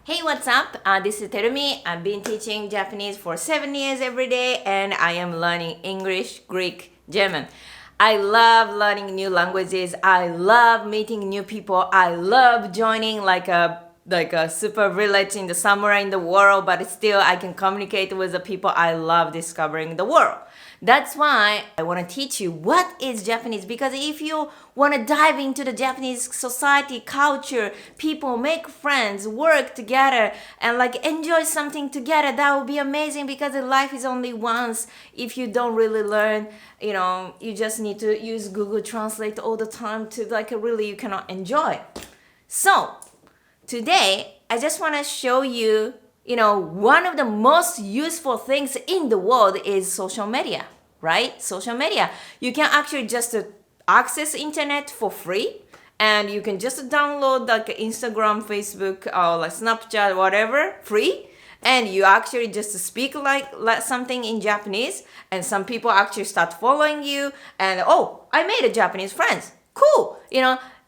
Hey, what's up? This is Terumi. I've been teaching Japanese for 7 years every day, and I am learning English, Greek, German. I love learning new languages. I love meeting new people. I love joining like a super village in the somewhere in the world, but still I can communicate with the people. I love discovering the world. That's why I want to teach you what is Japanese, because if you want to dive into the Japanese society, culture, people, make friends, work together, and like enjoy something together, that would be amazing, because life is only once. If you don't really learn, you just need to use Google Translate all the time to really you cannot enjoy. So today I just want to show you, one of the most useful things in the world is social media, right? Social media. You can actually just access internet for free, and you can just download like Instagram, Facebook, or like Snapchat, whatever, free. And you actually just speak like something in Japanese, and some people actually start following you, and oh, I made a Japanese friends. Cool.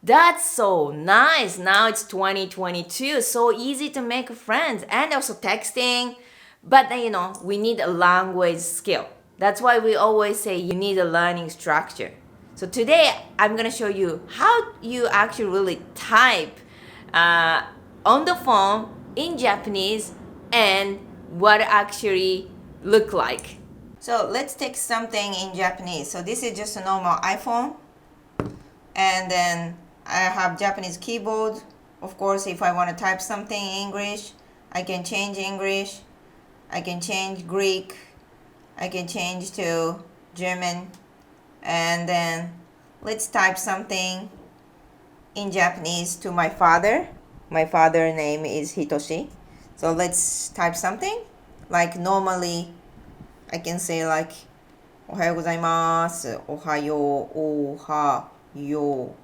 That's so nice. Now it's 2022. So easy to make friends, and also texting. But then, we need a language skill. That's why we always say you need a learning structure. So today I'm going to show you how you actually really type on the phone in Japanese and what actually look like. So let's take something in Japanese. So this is just a normal iPhone. And then I have Japanese keyboard. Of course, if I want to type something in English, I can change English. I can change Greek. I can change to German. And then let's type something in Japanese to my father. My father's name is Hitoshi. So let's type something. Like normally, I can say like, Ohayo gozaimasu, ohayo, ohayo.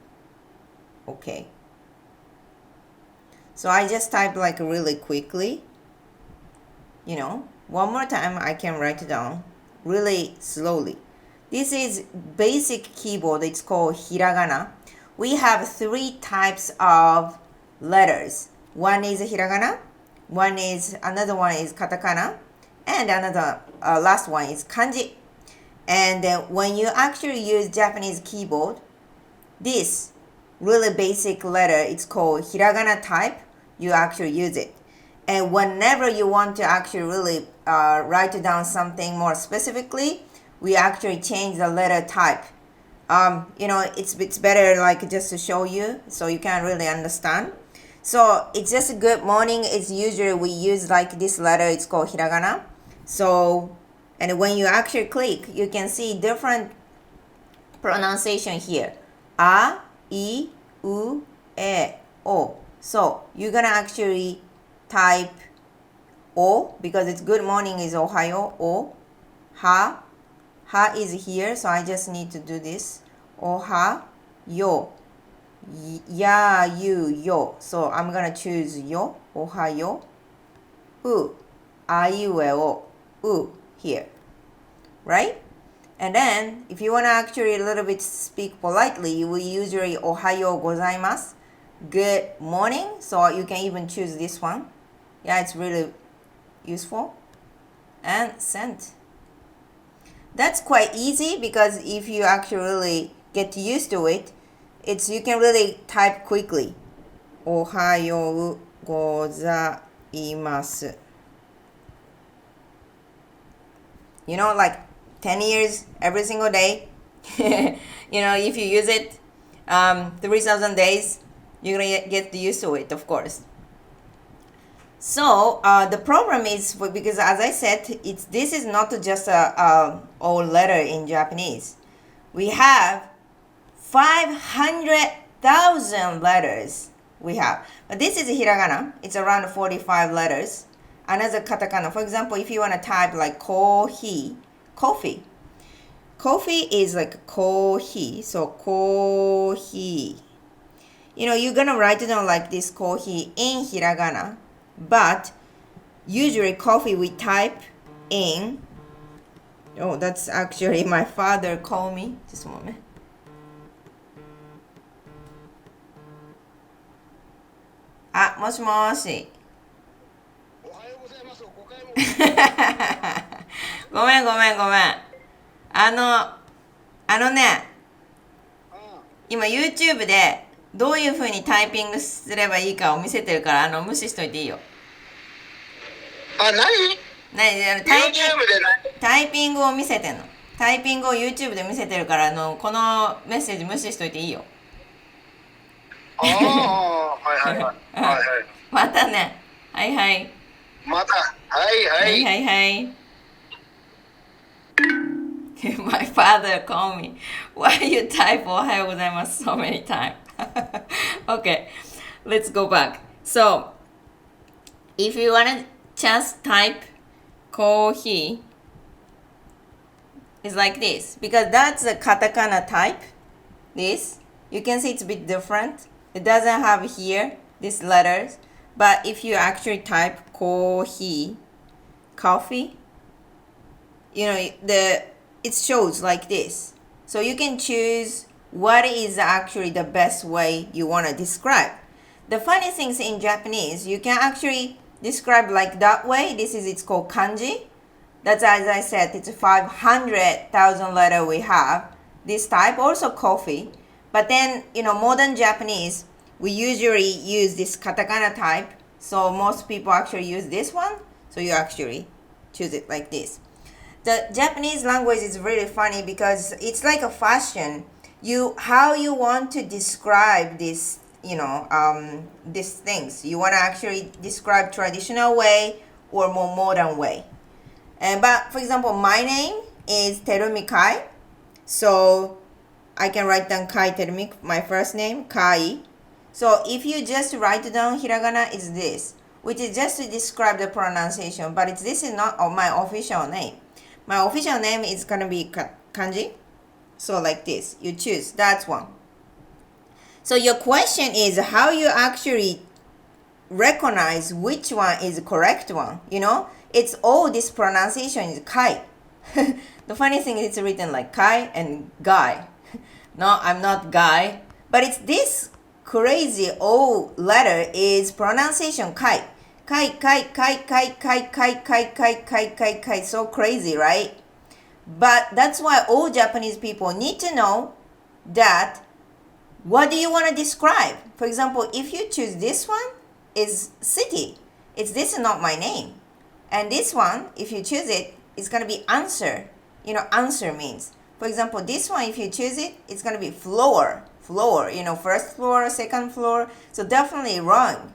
Okay. So I just type like really quickly. One more time I can write it down really slowly. This is basic keyboard. It's called Hiragana. We have 3 types of letters. One is Hiragana, another one is Katakana, and another last one is Kanji. And when you actually use Japanese keyboard, this really basic letter, it's called Hiragana type, you actually use it. And whenever you want to actually really write down something more specifically, we actually change the letter type. It's better like just to show you so you can really understand. So it's just a good morning. It's usually we use like this letter, it's called Hiragana. So, and when you actually click, you can see different pronunciation here. A, I, U, E, O. So you're gonna actually type O, because it's good morning is Ohayo, O. Ha is here, so I just need to do this. Oha, yo. Ya, you, yo. So I'm gonna choose yo, Ohayo. U, aiueo, u, here. Right? And then, if you want to actually a little bit speak politely, you will usually Ohayo gozaimasu, good morning. So you can even choose this one. Yeah, it's really useful. And send. That's quite easy, because if you actually really get used to it, you can really type quickly. Ohayo gozaimasu. Like 10 years every single day. If you use it 3,000 days, you're gonna get used to it, of course. So the problem is, because as I said, this is not just a old letter in Japanese. We have 500,000 letters we have. But this is a Hiragana. It's around 45 letters. Another Katakana. For example, if you want to type like coffee. Coffee is like kohi, so kohi. You're gonna write it down like this, kohi, in Hiragana, but usually coffee we type in. Oh, that's actually my father called me. Just a moment. Moshi moshi. ごめんごめんごめん。あのね、今 YouTube でどういう風にタイピングすればいいかを見せてるから、無視しといていいよ。あ、何？タイピングを見せてんの。タイピングを YouTube で見せてるから、このメッセージ無視しといていいよ。ああ、はいはいはい。はいはい。またね。はいはい。また。はいははいい。はいはい。My father called me. Why you type おはようございます so many times? Okay, let's go back. So, if you want to just type coffee, it's like this. Because that's a katakana type. This. You can see it's a bit different. It doesn't have here, these letters. But if you actually type coffee, it shows like this. So you can choose what is actually the best way you want to describe. The funny things in Japanese, you can actually describe like that way. It's called kanji. That's, as I said, it's 500,000 letter we have. This type, also coffee. But then, modern Japanese, we usually use this katakana type. So most people actually use this one. So you actually choose it like this. The Japanese language is really funny because it's like a fashion. How you want to describe this, these things. You want to actually describe traditional way or more modern way. But for example, my name is Terumi Kai. So I can write down Kai Terumi, my first name, Kai. So if you just write down Hiragana, it's this, which is just to describe the pronunciation. But this is not my official name. My official name is going to be Kanji. So like this, you choose. That's one. So your question is how you actually recognize which one is the correct one. It's all this pronunciation is Kai. The funny thing is it's written like Kai and Guy. No, I'm not Guy. But it's this crazy old letter is pronunciation Kai. Kai, Kai, Kai, Kai, Kai, Kai, Kai, Kai, Kai, Kai, Kai. So crazy, right? But that's why all Japanese people need to know that what do you want to describe? For example, if you choose this one, is city. This is not my name. And this one, if you choose it, it's going to be answer. Answer means. For example, this one, if you choose it, it's going to be floor. Floor, first floor, second floor. So definitely wrong.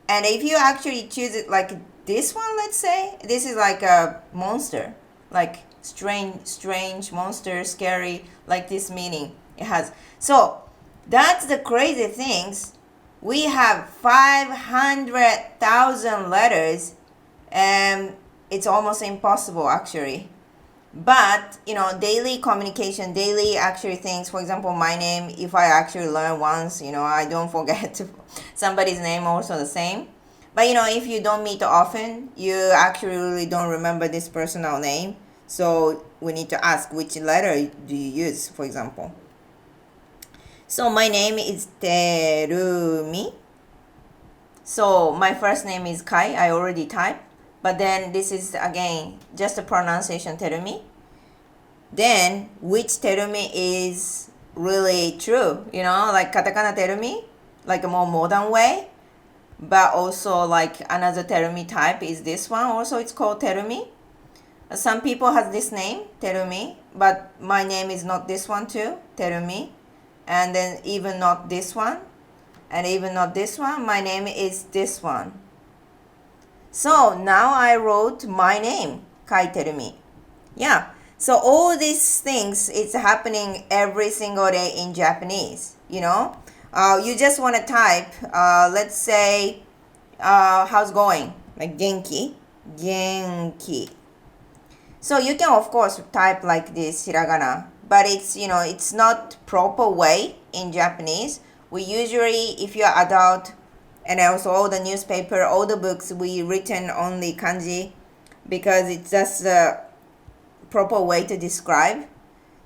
And if you actually choose it like this one, let's say, this is like a monster. Like strange monster, scary, like this meaning it has. So that's the crazy things. We have 500,000 letters and it's almost impossible actually. But, daily communication, daily actually things, for example, my name, if I actually learn once, I don't forget somebody's name also the same. But, if you don't meet often, you actually really don't remember this personal name. So we need to ask which letter do you use, for example. So my name is Terumi. So my first name is Kai, I already typed. But then this is again just a pronunciation Terumi. Then which Terumi is really true? Like Katakana Terumi, like a more modern way. But also like another Terumi type is this one. Also it's called Terumi. Some people has this name, Terumi. But my name is not this one too, Terumi. And then even not this one. And even not this one. My name is this one. So now I wrote my name, Kai Terumi. Yeah. So all these things, it's happening every single day in Japanese, You just want to type, let's say, how's going? Like genki. Genki. So you can, of course, type like this, hiragana. But it's not proper way in Japanese. We usually, if you're adult, and also all the newspaper, all the books, we written only kanji because it's just the proper way to describe.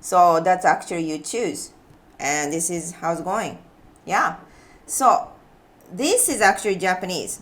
So that's actually you choose. And this is how it's going. Yeah. So this is actually Japanese.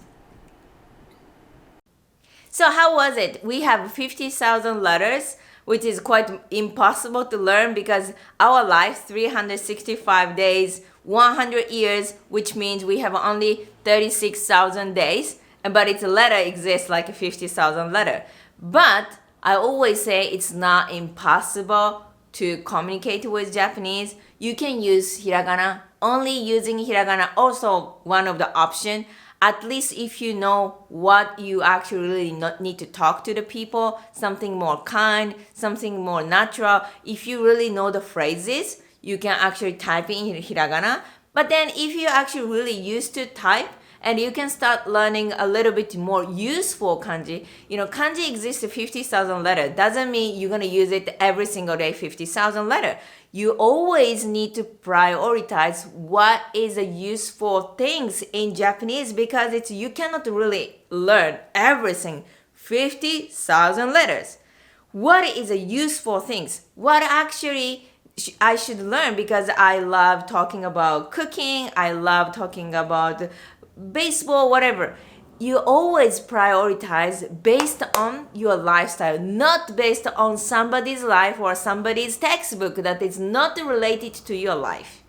So how was it? We have 50,000 letters, which is quite impossible to learn because our life 365 days, 100 years, which means we have only 36,000 days, but its letter exists like a 50,000 letter. But I always say it's not impossible to communicate with Japanese. You can use hiragana. Only using hiragana also one of the option. At least if you know what you actually really need to talk to the people, something more kind, something more natural. If you really know the phrases, you can actually type in hiragana. But then if you actually really used to type, and you can start learning a little bit more useful kanji. Kanji exists 50,000 letters. Doesn't mean you're going to use it every single day, 50,000 letters. You always need to prioritize what is a useful things in Japanese because you cannot really learn everything, 50,000 letters. What is a useful things? What actually I should learn because I love talking about cooking, I love talking about baseball, whatever. You always prioritize based on your lifestyle, not based on somebody's life or somebody's textbook that is not related to your life.